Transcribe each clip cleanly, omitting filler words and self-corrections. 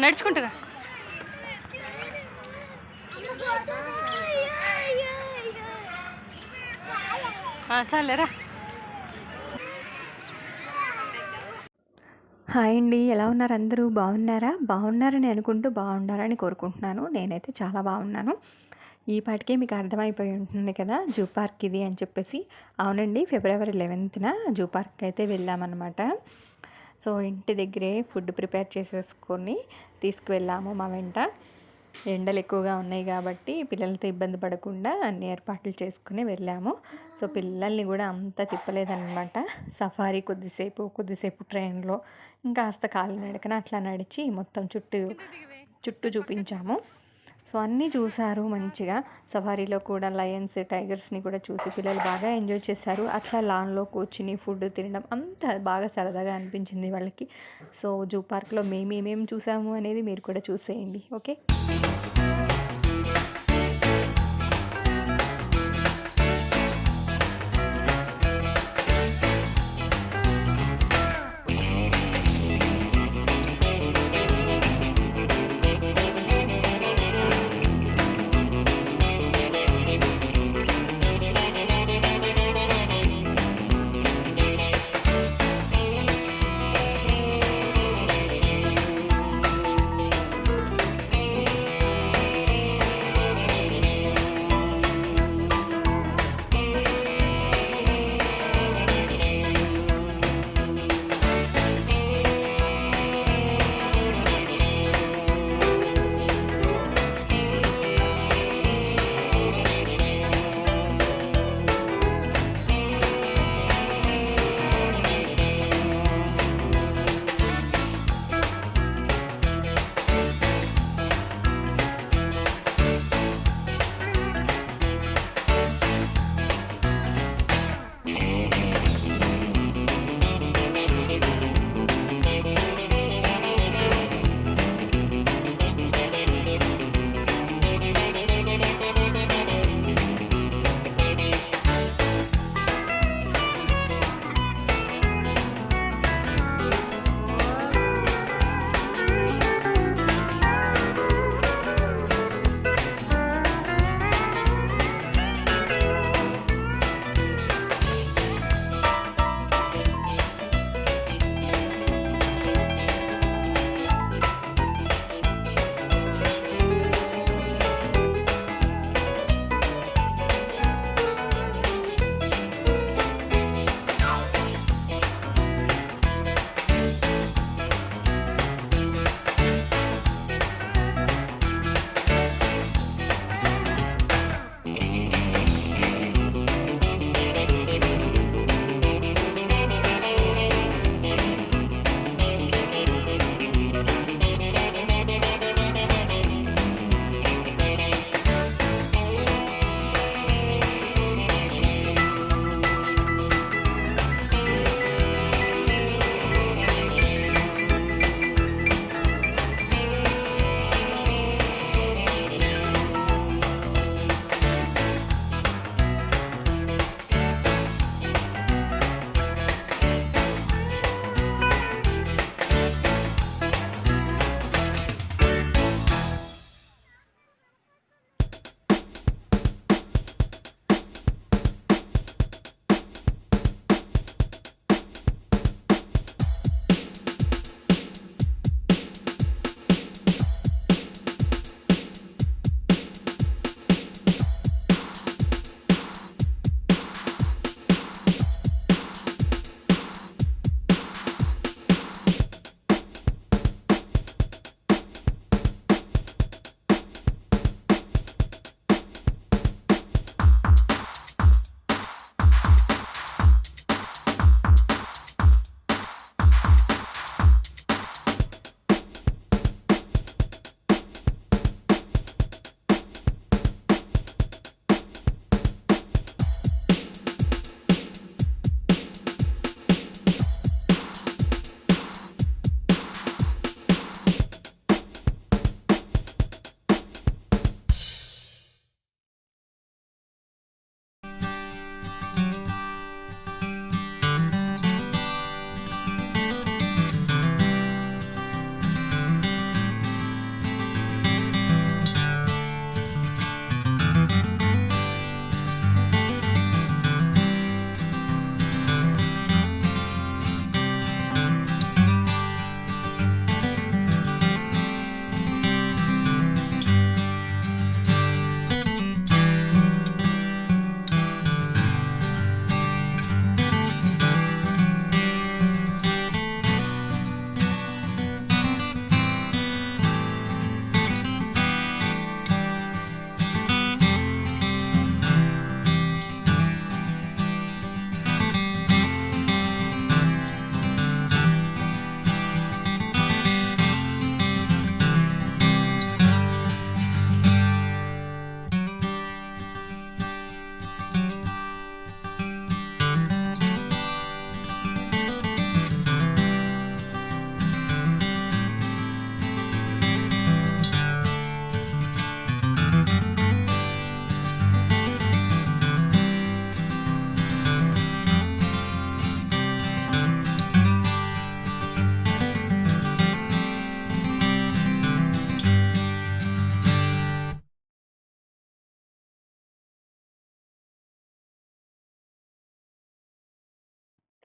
నడుచుకుంటురా. చాలేరా. Hi అండి, ఎలా ఉన్నారు అందరూ? బాగున్నారా? బాగున్నారని అనుకుంటూ బాగుండాలని కోరుకుంటున్నాను. నేనైతే చాలా బాగున్నాను. ఈ పాటికే మీకు అర్థమైపోయి ఉంటుంది కదా జూ పార్క్ ఇది అని చెప్పేసి. అవునండి, ఫిబ్రవరి 11న జూ పార్క్ అయితే వెళ్ళామన్నమాట. సో ఇంటి దగ్గరే ఫుడ్ ప్రిపేర్ చేసేసుకొని తీసుకువెళ్ళాము మా వెంట. ఎండలు ఎక్కువగా ఉన్నాయి కాబట్టి పిల్లలతో ఇబ్బంది పడకుండా అన్ని ఏర్పాట్లు చేసుకుని వెళ్ళాము. సో పిల్లల్ని కూడా అంత తిప్పలేదన్నమాట. సఫారీ కొద్దిసేపు ట్రైన్లో, ఇంకాస్త కాలినడకన అట్లా నడిచి మొత్తం చుట్టూ చూపించాము. సో అన్నీ చూసారు మంచిగా. సఫారీలో కూడా లయన్స్, టైగర్స్ని కూడా చూసి పిల్లలు బాగా ఎంజాయ్ చేశారు. అట్లా లాన్లో కూర్చుని ఫుడ్ తినడం అంతా బాగా సరదాగా అనిపించింది వాళ్ళకి. సో జూ పార్క్లో మేమేమేమి చూసాము అనేది మీరు కూడా చూసేయండి. ఓకే.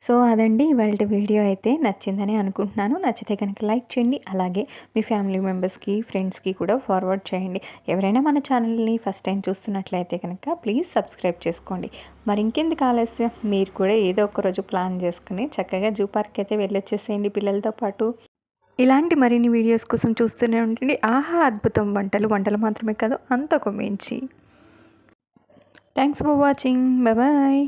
సో అదండి ఇవాల్టి వీడియో అయితే నచ్చిందని అనుకుంటున్నాను. నచ్చితే కనుక లైక్ చేయండి. అలాగే మీ ఫ్యామిలీ మెంబర్స్‌కి, ఫ్రెండ్స్‌కి కూడా ఫార్వర్డ్ చేయండి. ఎవరైనా మన ఛానల్‌ని ఫస్ట్ టైం చూస్తున్నట్లయితే కనుక ప్లీజ్ సబ్స్క్రైబ్ చేసుకోండి. మరి ఇంకెందుకు ఆలస్యం, మీరు కూడా ఏదో ఒక రోజు ప్లాన్ చేసుకొని చక్కగా జూ పార్క్ అయితే వెళ్ళొచ్చేసేయండి పిల్లలతో పాటు. ఇలాంటి మరిన్ని వీడియోస్ కోసం చూస్తూనే ఉండండి. ఆహా అద్భుతం వంటలు, వంటలు మాత్రమే కాదు అంతకు మించి. Thanks for watching. Bye bye.